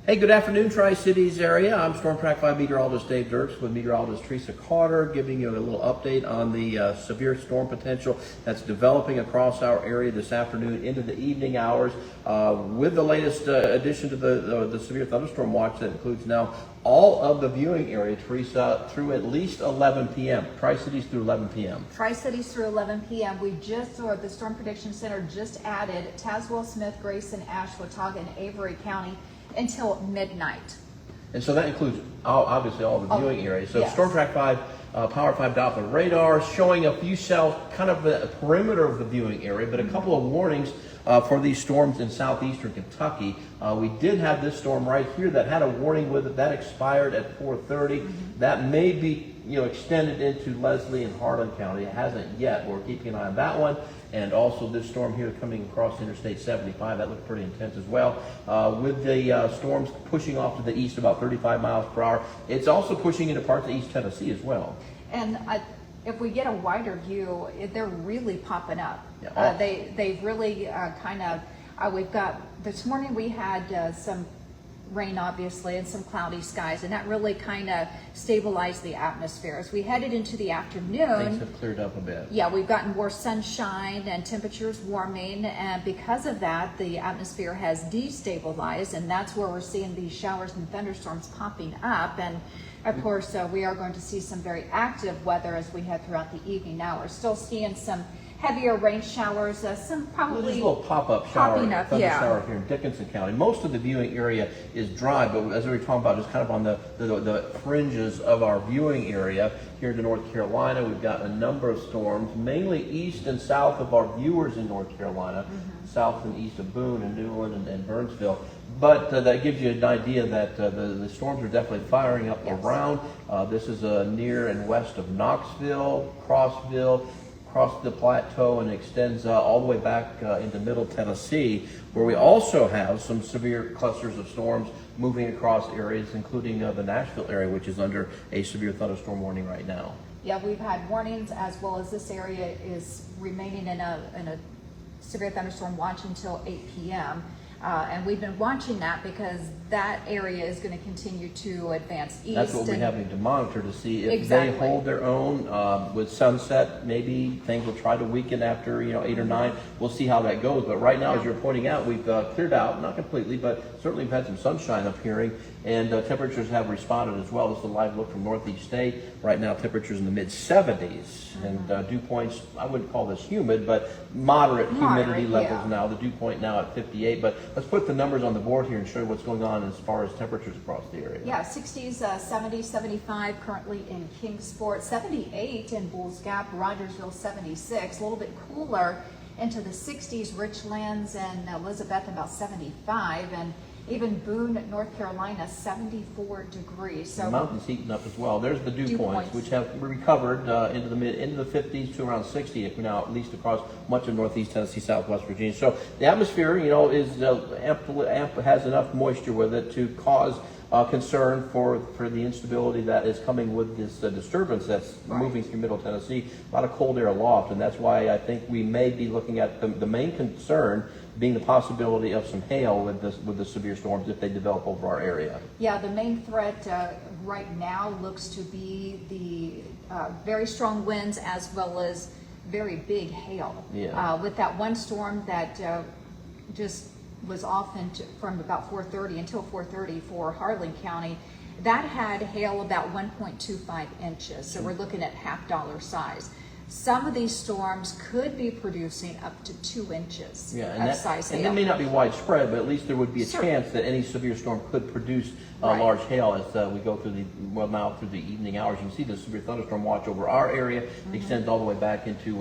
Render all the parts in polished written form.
Hey, good afternoon, Tri-Cities area. I'm Storm Track 5 meteorologist Dave Dirks with meteorologist Teresa Carter, giving you a little update on the severe storm potential that's developing across our area this afternoon into the evening hours, with the latest addition to the severe thunderstorm watch that includes now all of the viewing area, Teresa, through at least 11 p.m. Tri-Cities through 11 p.m. Tri-Cities through 11 p.m. The Storm Prediction Center just added Tazewell, Smith, Grayson, Ashe, Watauga, and Avery County until midnight. And so that includes obviously all the viewing areas. So yes. Storm Track 5, Power 5 Doppler radar showing a few cells, kind of the perimeter of the viewing area, but a couple of warnings for these storms in southeastern Kentucky. We did have this storm right here that had a warning with it. That expired at 4:30. That may be extended into Leslie and Harlan County. It hasn't yet. We're keeping an eye on that one. And also this storm here coming across Interstate 75, that looked pretty intense as well. With the storms pushing off to the east about 35 miles per hour, it's also pushing into parts of East Tennessee as well. And if we get a wider view, they're really popping up. Yeah. They've really we've got, this morning we had some rain obviously and some cloudy skies, and that really kind of stabilized the atmosphere. As we headed into the afternoon, Things have cleared up a bit. Yeah, we've gotten more sunshine and temperatures warming, and because of that the atmosphere has destabilized, and that's where we're seeing these showers and thunderstorms popping up. And of course we are going to see some very active weather as we head throughout the evening hours. Still seeing some heavier rain showers, some probably There's a little pop-up shower, thunder yeah. shower here in Dickinson County. Most of the viewing area is dry, but as we were talking about, just kind of on the fringes of our viewing area here to North Carolina, we've got a number of storms, mainly east and south of our viewers in North Carolina, south and east of Boone and Newland and Burnsville. But that gives you an idea that the storms are definitely firing up around. This is near and west of Knoxville, Crossville, across the plateau, and extends all the way back into Middle Tennessee, where we also have some severe clusters of storms moving across areas, including the Nashville area, which is under a severe thunderstorm warning right now. Yeah, we've had warnings, as well as this area is remaining in a severe thunderstorm watch until 8 p.m. And we've been watching that because that area is going to continue to advance east. That's what we're having to monitor to see if exactly. they hold their own. With sunset, maybe things will try to weaken after 8 or 9. We'll see how that goes. But right now, as you're pointing out, we've cleared out, not completely, but certainly we've had some sunshine appearing, and temperatures have responded as well. This is a live look from Northeast State. Right now, temperatures in the mid-70s, and dew points, I wouldn't call this humid, but moderate humidity levels now. The dew point now at 58. But let's put the numbers on the board here and show you what's going on as far as temperatures across the area. Yeah, 60s, 70, 75 currently in Kingsport, 78 in Bulls Gap, Rogersville 76, a little bit cooler into the 60s, Richlands and Elizabeth about 75, and even Boone, North Carolina, 74 degrees. So the mountains heating up as well. There's the dew points, which have recovered into the 50s to around 60 now, at least across much of Northeast Tennessee, Southwest Virginia. So the atmosphere, is has enough moisture with it to cause concern for the instability that is coming with this disturbance that's moving through Middle Tennessee. A lot of cold air aloft, and that's why I think we may be looking at the main concern being the possibility of some hail with the severe storms if they develop over our area. Yeah, the main threat right now looks to be the very strong winds as well as very big hail. Yeah. With that one storm that just was off from about 4:30 until 4:30 for Harlan County, that had hail about 1.25 inches. So we're looking at $half size. Some of these storms could be producing up to 2 inches of size hail. And that may not be widespread, but at least there would be a chance that any severe storm could produce large hail as we go through now through the evening hours. You can see the severe thunderstorm watch over our area extends all the way back into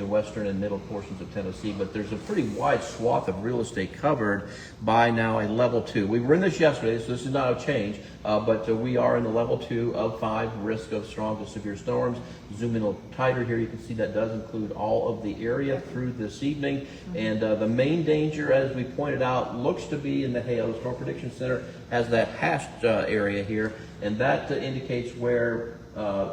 western and middle portions of Tennessee. But there's a pretty wide swath of real estate covered by now a level 2. We were in this yesterday, so this is not a change, but we are in the level 2 of 5 risk of strong to severe storms. Zoom in a little tighter here. You can see that does include all of the area through this evening. And the main danger, as we pointed out, looks to be in the hail. The Storm Prediction Center has that hashed area here, and that indicates where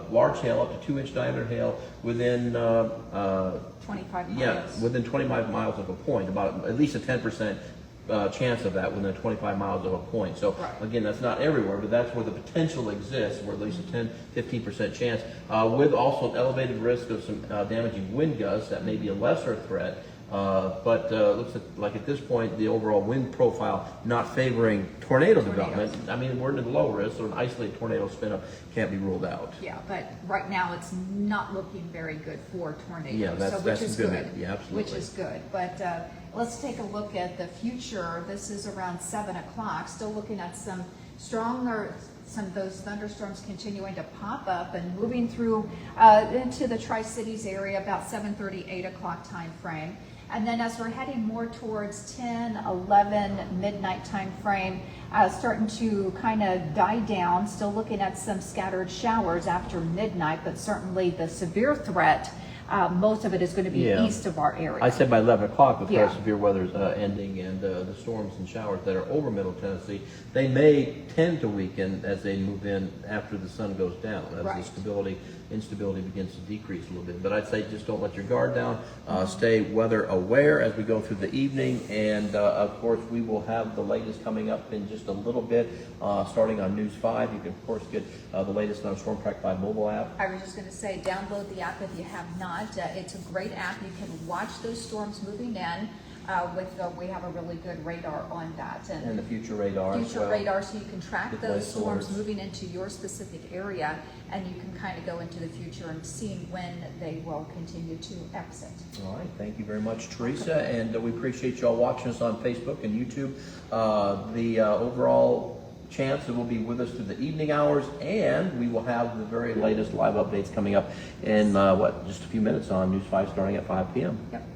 large hail, up to 2-inch diameter hail, within 25 miles. Yeah, within 25 miles of a point, about at least a 10% chance of that within 25 miles of a point. So Right. again, that's not everywhere, but that's where the potential exists, where at least a 10-15% chance, with also an elevated risk of some damaging wind gusts that may be a lesser threat. But looks like at this point, the overall wind profile not favoring tornado development. I mean, we're in the low risk, so an isolated tornado spin-up can't be ruled out. Yeah, but right now it's not looking very good for tornadoes. Yeah, that's which is good. good. Yeah, absolutely. Which is good. But let's take a look at the future. This is around 7 o'clock. Still looking at some of those thunderstorms continuing to pop up and moving through into the Tri-Cities area about 7:30, 8 o'clock time frame. And then as we're heading more towards 10, 11, midnight time frame, starting to kind of die down, still looking at some scattered showers after midnight, but certainly the severe threat, most of it is going to be Yeah. east of our area. I said by 11 o'clock before Yeah. severe weather's ending, and the storms and showers that are over Middle Tennessee, they may tend to weaken as they move in after the sun goes down, as Right. the instability begins to decrease a little bit. But I'd say just don't let your guard down. Stay weather aware as we go through the evening, and of course we will have the latest coming up in just a little bit, starting on News 5. You can of course get the latest on Storm Track 5 mobile app. I was just going to say, download the app if you have not. It's a great app. You can watch those storms moving in. We have a really good radar on that. And the future radar as Future well. radar, so you can track Get those latest storms alerts. moving into your specific area, and you can kind of go into the future and see when they will continue to exit. All right, thank you very much, Teresa, and we appreciate y'all watching us on Facebook and YouTube. The overall chance that will be with us through the evening hours, and we will have the very latest live updates coming up in just a few minutes on News 5 starting at 5 p.m. Yep.